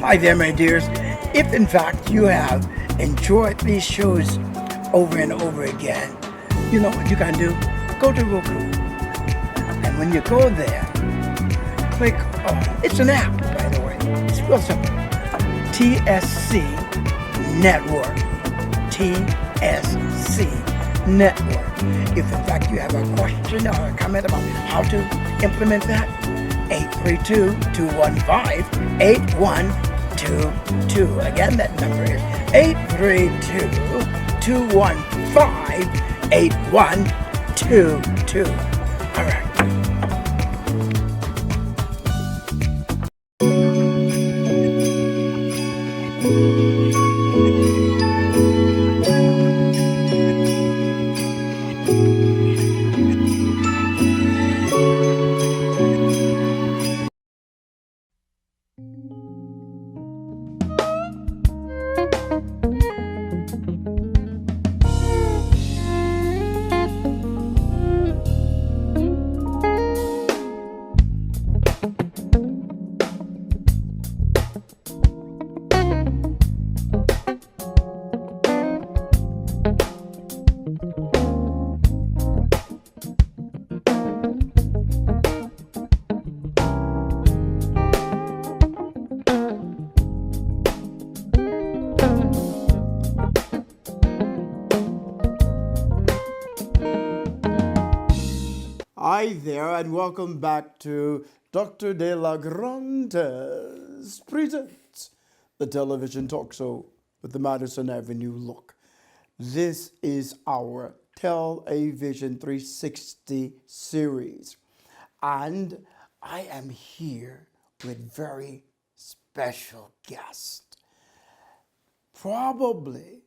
Hi there, my dears. If in fact you have enjoyed these shows over and over again, you know what you can do? Go to Roku. And when you go there, click on, it's an app, by the way. It's real simple. TSC Network. TSC Network. If in fact you have a question or a comment about how to implement that, 832-215-8122. Again, that number is 832-215-8122. All right. Hi there, and welcome back to Dr. Delagraentiss presents the television talk show with the Madison Avenue look. This is our Television 360 series, and I am here with very special guest. Probably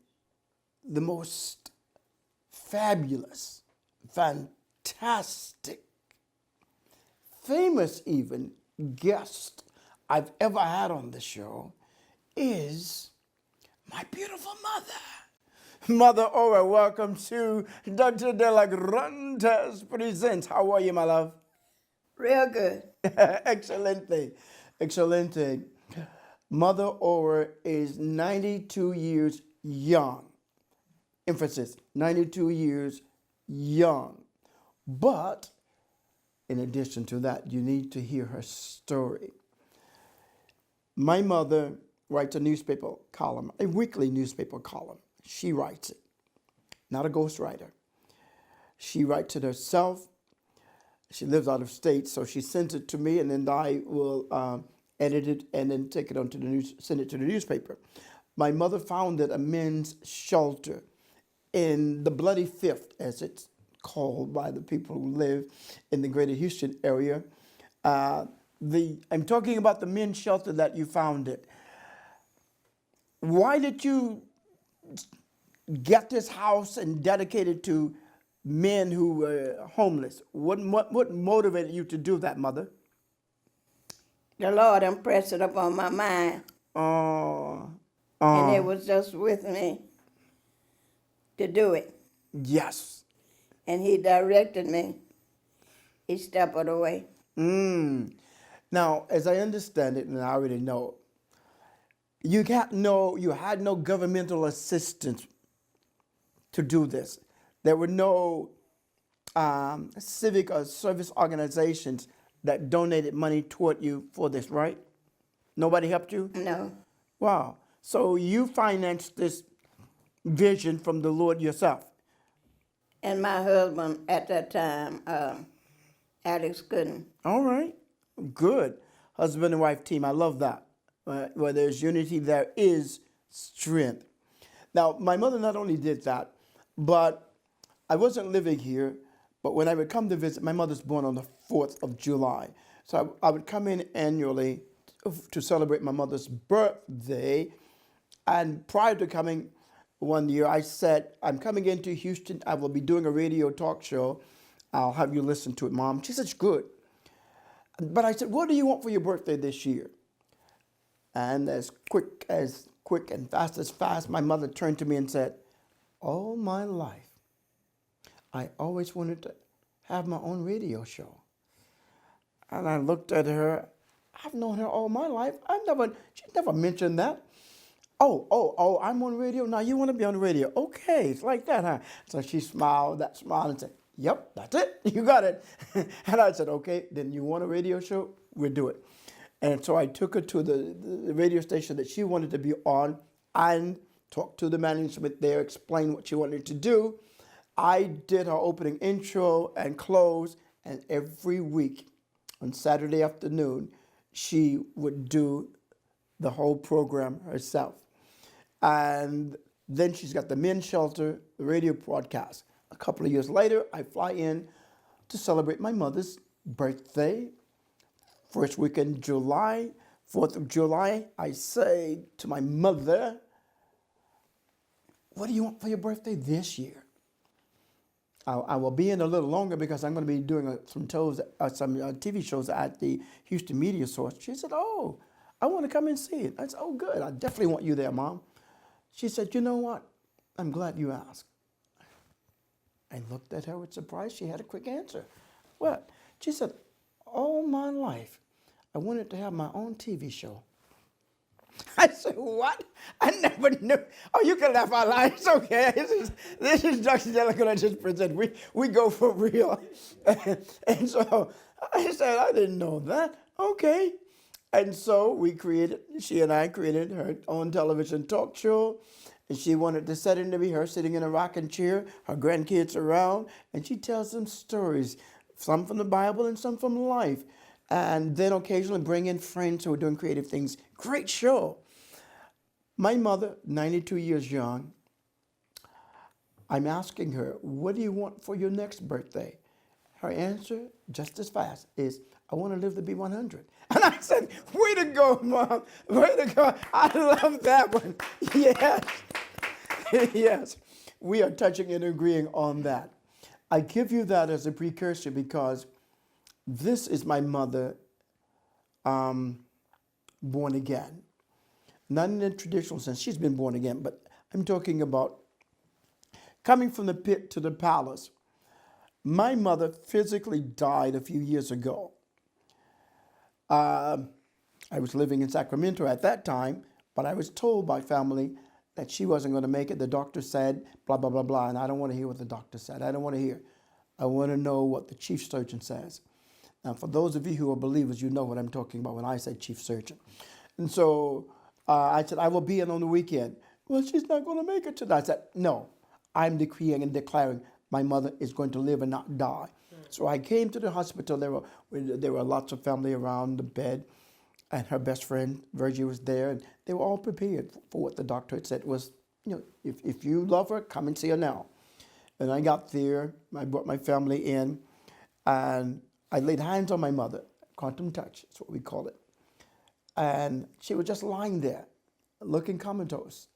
the most fabulous, fantastic, famous even guest I've ever had on the show is my beautiful mother. Mother Ora, welcome to Dr. Delagraentiss presents. How are you, my love? Real good. Excelente. Excelente. Mother Ora is 92 years young. Emphasis, 92 years young. But in addition to that, you need to hear her story. My mother writes a newspaper column, a weekly newspaper column. She writes it, not a ghostwriter. She writes it herself. She lives out of state, so she sends it to me, and then I will edit it and then take it onto the news, send it to the newspaper. My mother founded a men's shelter in the Bloody Fifth, as it's called by the people who live in the greater Houston area. I'm talking about the men's shelter that you founded. Why did you get this house and dedicate it to men who were homeless? What motivated you to do that, Mother? The Lord impressed it upon my mind, and it was just with me to do it. Yes. And He directed me each step of the way. Now, as I understand it, and I already know, you had no governmental assistance to do this. There were no civic or service organizations that donated money toward you for this, right? Nobody helped you? No. Wow. So you financed this vision from the Lord yourself? And my husband at that time, Alex couldn't. All right. Good. Husband and wife team. I love that. Where there's unity, there is strength. Now, my mother not only did that, but I wasn't living here, but when I would come to visit, my mother's born on the 4th of July. So I would come in annually to celebrate my mother's birthday. And prior to coming one year, I said, I'm coming into Houston. I will be doing a radio talk show. I'll have you listen to it, Mom. She said, it's good. But I said, what do you want for your birthday this year? And as quick and fast as fast, my mother turned to me and said, all my life, I always wanted to have my own radio show. And I looked at her, I've known her all my life. She never mentioned that. Oh, I'm on radio. Now you want to be on the radio. Okay, it's like that, huh? So she smiled, that smile, and said, yep, that's it. You got it. And I said, okay, then you want a radio show? We'll do it. And so I took her to the radio station that she wanted to be on and talked to the management there, explained what she wanted to do. I did her opening intro and close, and every week on Saturday afternoon, she would do the whole program herself. And then she's got the men's shelter, the radio broadcast. A couple of years later, I fly in to celebrate my mother's birthday. First week in July, 4th of July, I say to my mother, what do you want for your birthday this year? I will be in a little longer because I'm going to be doing some TV shows at the Houston Media Source. She said, oh, I want to come and see it. I said, oh, good. I definitely want you there, Mom. She said, you know what? I'm glad you asked. I looked at her with surprise. She had a quick answer. What? She said, all my life, I wanted to have my own TV show. I said, what? I never knew. Oh, you can laugh out loud. It's okay. This is Dr. Delagraentiss present. We go for real. And so I said, I didn't know that. Okay. And so she and I created her own television talk show. And she wanted the setting to be her sitting in a rocking chair, her grandkids around, and she tells them stories, some from the Bible and some from life. And then occasionally bring in friends who are doing creative things. Great show. My mother, 92 years young, I'm asking her, what do you want for your next birthday? Her answer, just as fast, is, I want to live to be 100. And I said, way to go, Mom. Way to go. I love that one. Yes. Yes. We are touching and agreeing on that. I give you that as a precursor because this is my mother born again. Not in the traditional sense. She's been born again, but I'm talking about coming from the pit to the palace. My mother physically died a few years ago. I was living in Sacramento at that time, but I was told by family that she wasn't going to make it. The doctor said, blah, blah, blah, blah, and I don't want to hear what the doctor said. I don't want to hear. I want to know what the chief surgeon says. Now, for those of you who are believers, you know what I'm talking about when I say chief surgeon. And so I said, I will be in on the weekend. Well, she's not going to make it tonight. I said, no, I'm decreeing and declaring my mother is going to live and not die. So I came to the hospital. There were lots of family around the bed, and her best friend, Virgie, was there, and they were all prepared for what the doctor had said was, if you love her, come and see her now. And I got there, I brought my family in, and I laid hands on my mother, quantum touch, that's what we call it. And she was just lying there, looking comatose.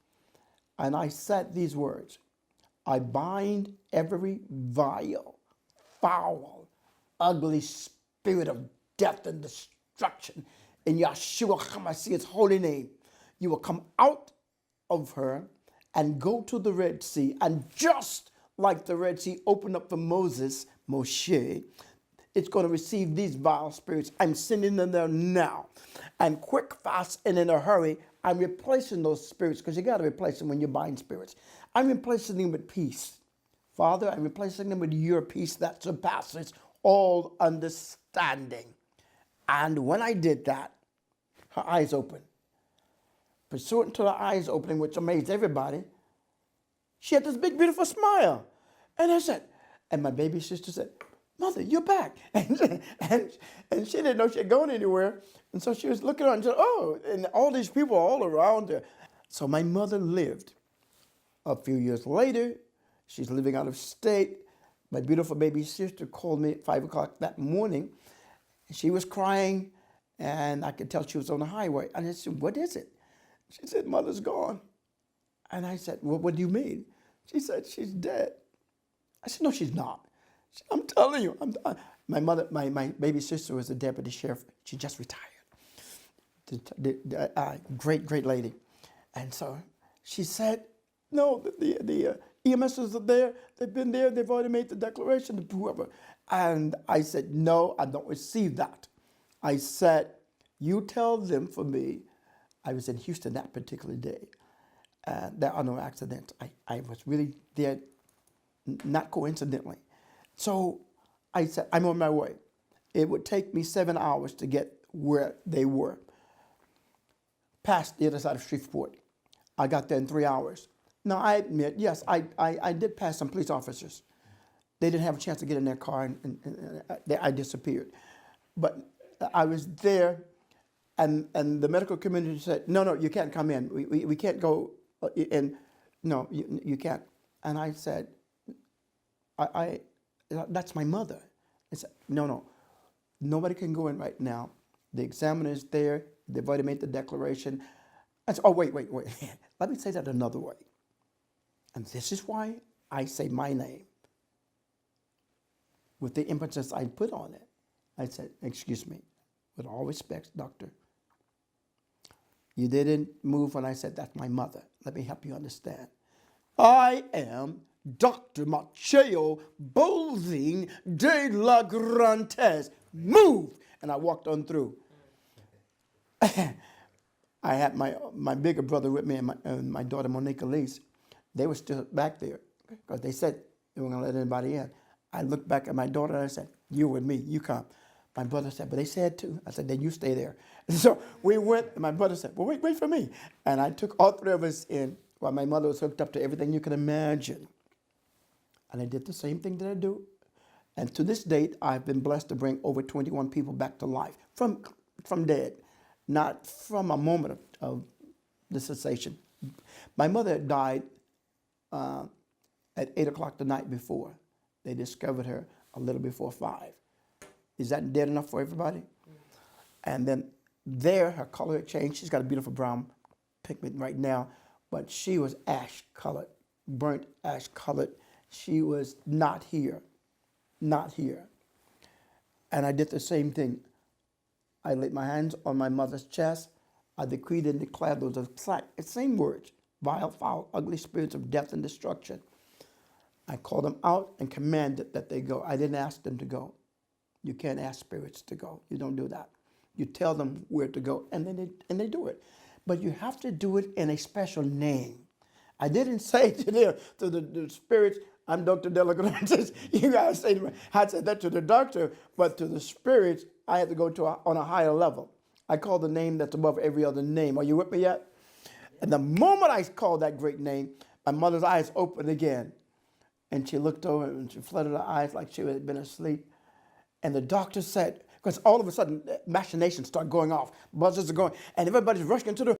And I said these words, I bind every vile, foul, ugly spirit of death and destruction in Yahshua HaMashiach's holy name. You will come out of her and go to the Red Sea. And just like the Red Sea opened up for Moshe, it's going to receive these vile spirits. I'm sending them there now. And quick, fast, and in a hurry, I'm replacing those spirits, because you got to replace them when you bind spirits. I'm replacing them with peace. Father, I'm replacing them with your peace that surpasses all understanding. And when I did that, her eyes opened. Pursuant to her eyes opening, which amazed everybody, she had this big, beautiful smile. And I said, and my baby sister said, Mother, you're back. And she didn't know she had gone anywhere. And so she was looking around and said, oh, and all these people all around her. So my mother lived. A few years later, she's living out of state. My beautiful baby sister called me at 5 o'clock that morning. She was crying, and I could tell she was on the highway. And I said, what is it? She said, Mother's gone. And I said, well, what do you mean? She said, she's dead. I said, no, she's not. She said, I'm telling you. My baby sister was a deputy sheriff. She just retired. Great lady. And so she said, no, the EMSs are there. They've been there. They've already made the declaration to whoever. And I said, no, I don't receive that. I said, You tell them for me, I was in Houston that particular day. There are no accidents. I was really there, not coincidentally. So I said, I'm on my way. It would take me 7 hours to get where they were, past the other side of Shreveport. I got there in 3 hours. Now, I admit, yes, I did pass some police officers. They didn't have a chance to get in their car, and I disappeared. But I was there, and the medical community said, no, you can't come in. We can't go in. No, you can't. And I said, that's my mother. I said, no, nobody can go in right now. The examiner is there. They've already made the declaration. I said, oh, wait. Let me say that another way. And this is why I say my name with the emphasis I put on it. I said, excuse me, with all respect, doctor, you didn't move when I said that's my mother. Let me help you understand. I am Dr. Macheo Bowling Delagraentiss. Move! And I walked on through. I had my bigger brother with me and my daughter Monica Lease. They were still back there because they said they weren't going to let anybody in. I looked back at my daughter and I said, you with me, you come. My brother said, but they said too. I said, then you stay there. And so we went, and my brother said, well, wait for me. And I took all three of us in while my mother was hooked up to everything you can imagine. And I did the same thing that I do. And to this date, I've been blessed to bring over 21 people back to life from dead, not from a moment of the cessation. My mother had died at 8 o'clock the night before. They discovered her a little before 5. Is that dead enough for everybody? And then there, her color had changed. She's got a beautiful brown pigment right now, but she was ash colored, burnt ash colored. She was not here. And I did the same thing. I laid my hands on my mother's chest. I decreed and declared those same words, vile, foul, ugly spirits of death and destruction. I called them out and commanded that they go. I didn't ask them to go. You can't ask spirits to go. You don't do that. You tell them where to go, and they do it. But you have to do it in a special name. I didn't say to the spirits, I'm Dr. Delagraentiss. You guys say to me, I said that to the doctor, but to the spirits, I had to go on a higher level. I call the name that's above every other name. Are you with me yet? And the moment I called that great name, my mother's eyes opened again. And she looked over and she fluttered her eyes like she had been asleep. And the doctor said, because all of a sudden machinations start going off, buzzers are going, and everybody's rushing to the